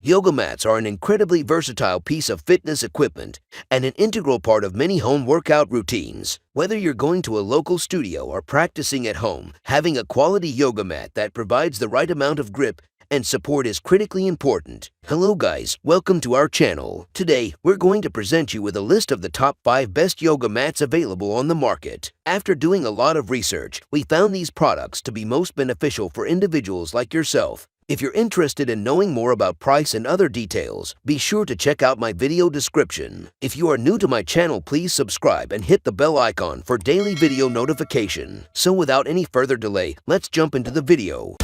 Yoga mats are an incredibly versatile piece of fitness equipment and an integral part of many home workout routines. Whether you're going to a local studio or practicing at home, having a quality yoga mat that provides the right amount of grip and support is critically important. Hello guys, welcome to our channel. Today, we're going to present you with a list of the top 5 best yoga mats available on the market. After doing a lot of research, we found these products to be most beneficial for individuals like yourself. If you're interested in knowing more about price and other details, be sure to check out my video description. If you are new to my channel, please subscribe and hit the bell icon for daily video notification. So without any further delay, let's jump into the video.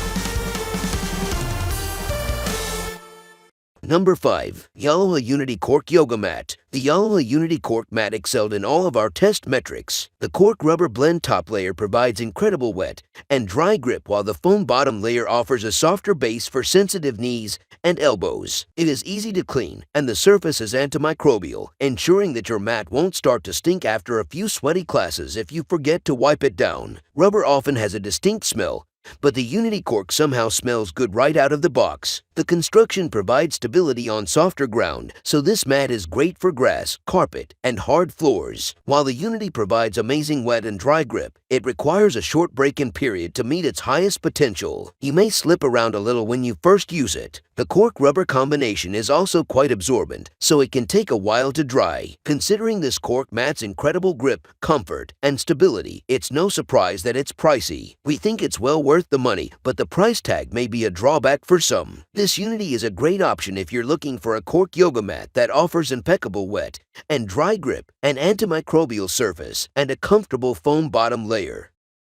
Number 5. Yalloa Unity Cork Yoga Mat. The Yalloa Unity Cork mat excelled in all of our test metrics. The cork rubber blend top layer provides incredible wet and dry grip, while the foam bottom layer offers a softer base for sensitive knees and elbows. It is easy to clean, and the surface is antimicrobial, ensuring that your mat won't start to stink after a few sweaty classes if you forget to wipe it down. Rubber often has a distinct smell, but the Unity Cork somehow smells good right out of the box. The construction provides stability on softer ground, so this mat is great for grass, carpet, and hard floors. While the Unity provides amazing wet and dry grip, it requires a short break-in period to meet its highest potential. You may slip around a little when you first use it. The cork-rubber combination is also quite absorbent, so it can take a while to dry. Considering this cork mat's incredible grip, comfort, and stability, it's no surprise that it's pricey. We think it's well worth the money, but the price tag may be a drawback for some. This Unity is a great option if you're looking for a cork yoga mat that offers impeccable wet and dry grip, an antimicrobial surface, and a comfortable foam bottom layer.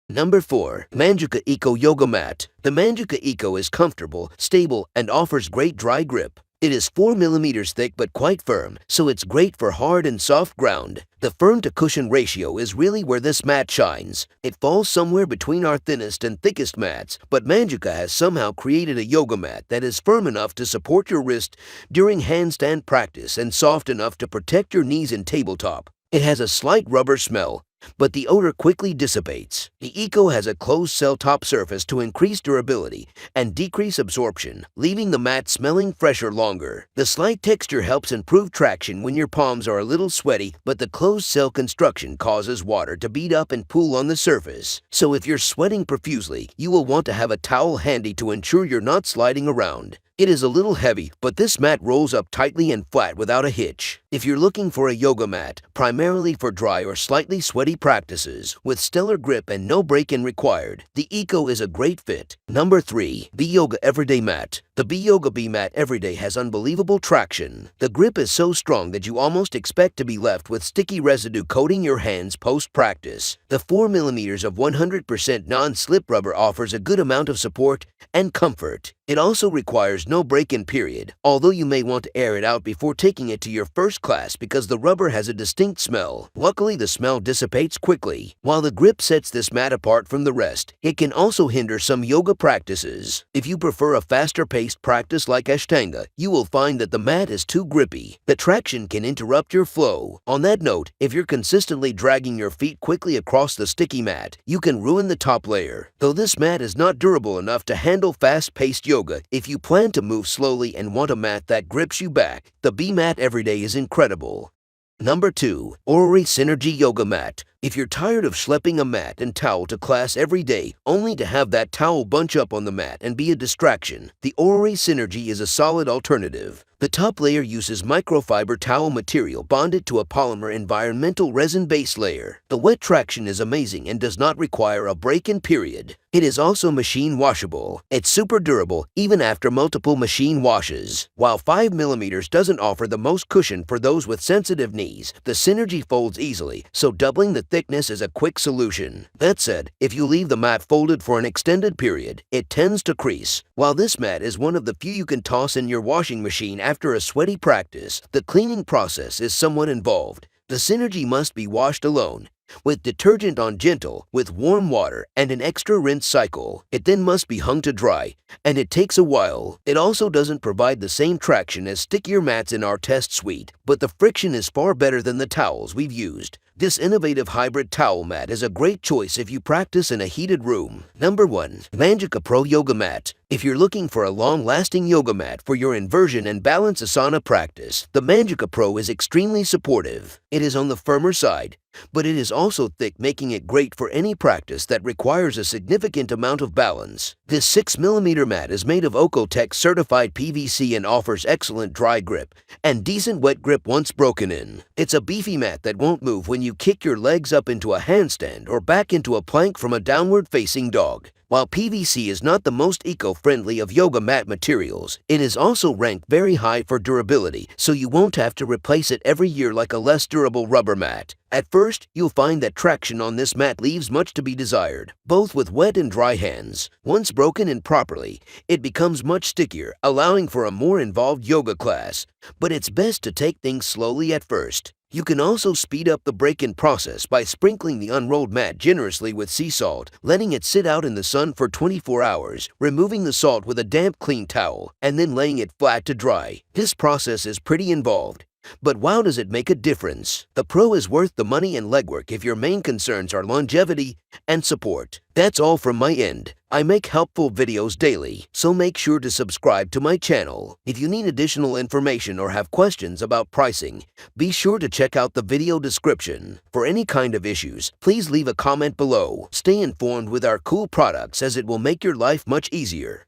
Number 4. Manjuka Eco Yoga Mat. The Manjuka Eco is comfortable, stable, and offers great dry grip. It is 4 mm thick but quite firm, so it's great for hard and soft ground. The firm-to-cushion ratio is really where this mat shines. It falls somewhere between our thinnest and thickest mats, but Manjuka has somehow created a yoga mat that is firm enough to support your wrist during handstand practice and soft enough to protect your knees in tabletop. It has a slight rubber smell, but the odor quickly dissipates. The Eco has a closed-cell top surface to increase durability and decrease absorption, leaving the mat smelling fresher longer. The slight texture helps improve traction when your palms are a little sweaty, but the closed-cell construction causes water to bead up and pool on the surface. So if you're sweating profusely, you will want to have a towel handy to ensure you're not sliding around. It is a little heavy, but this mat rolls up tightly and flat without a hitch. If you're looking for a yoga mat, primarily for dry or slightly sweaty practices, with stellar grip and no break-in required, the Eco is a great fit. Number 3. B-Yoga Everyday Mat. The B-Yoga B-Mat Everyday has unbelievable traction. The grip is so strong that you almost expect to be left with sticky residue coating your hands post-practice. The 4 mm of 100% non-slip rubber offers a good amount of support and comfort. It also requires no break-in period, although you may want to air it out before taking it to your first class because the rubber has a distinct smell. Luckily, the smell dissipates quickly. While the grip sets this mat apart from the rest, it can also hinder some yoga practices. If you prefer a faster-paced practice like Ashtanga, you will find that the mat is too grippy. The traction can interrupt your flow. On that note, if you're consistently dragging your feet quickly across the sticky mat, you can ruin the top layer. Though this mat is not durable enough to handle fast-paced yoga, if you plan to move slowly and want a mat that grips you back, the B-Mat Everyday is incredible. Number 2. Orrery Synergy Yoga Mat. If you're tired of schlepping a mat and towel to class every day, only to have that towel bunch up on the mat and be a distraction, the Orrery Synergy is a solid alternative. The top layer uses microfiber towel material bonded to a polymer environmental resin base layer. The wet traction is amazing and does not require a break-in period. It is also machine washable. It's super durable even after multiple machine washes. While 5 mm doesn't offer the most cushion for those with sensitive knees, the Synergy folds easily, so doubling the thickness is a quick solution. That said, if you leave the mat folded for an extended period, it tends to crease. While this mat is one of the few you can toss in your washing machine after a sweaty practice, the cleaning process is somewhat involved. The Synergy must be washed alone, with detergent on gentle, with warm water, and an extra rinse cycle. It then must be hung to dry, and it takes a while. It also doesn't provide the same traction as stickier mats in our test suite, but the friction is far better than the towels we've used. This innovative hybrid towel mat is a great choice if you practice in a heated room. Number 1. Magica Pro Yoga Mat. If you're looking for a long-lasting yoga mat for your inversion and balance asana practice, the Magica Pro is extremely supportive. It is on the firmer side, but it is also thick, making it great for any practice that requires a significant amount of balance. This 6mm mat is made of Oeko-Tex certified PVC and offers excellent dry grip and decent wet grip once broken in. It's a beefy mat that won't move when you kick your legs up into a handstand or back into a plank from a downward-facing dog. While PVC is not the most eco-friendly of yoga mat materials, it is also ranked very high for durability, so you won't have to replace it every year like a less durable rubber mat. At first, you'll find that traction on this mat leaves much to be desired, both with wet and dry hands. Once broken in properly, it becomes much stickier, allowing for a more involved yoga class. But it's best to take things slowly at first. You can also speed up the break-in process by sprinkling the unrolled mat generously with sea salt, letting it sit out in the sun for 24 hours, removing the salt with a damp, clean towel, and then laying it flat to dry. This process is pretty involved. But wow, does it make a difference? The Pro is worth the money and legwork if your main concerns are longevity and support. That's all from my end. I make helpful videos daily, so make sure to subscribe to my channel. If you need additional information or have questions about pricing, be sure to check out the video description. For any kind of issues, please leave a comment below. Stay informed with our cool products, as it will make your life much easier.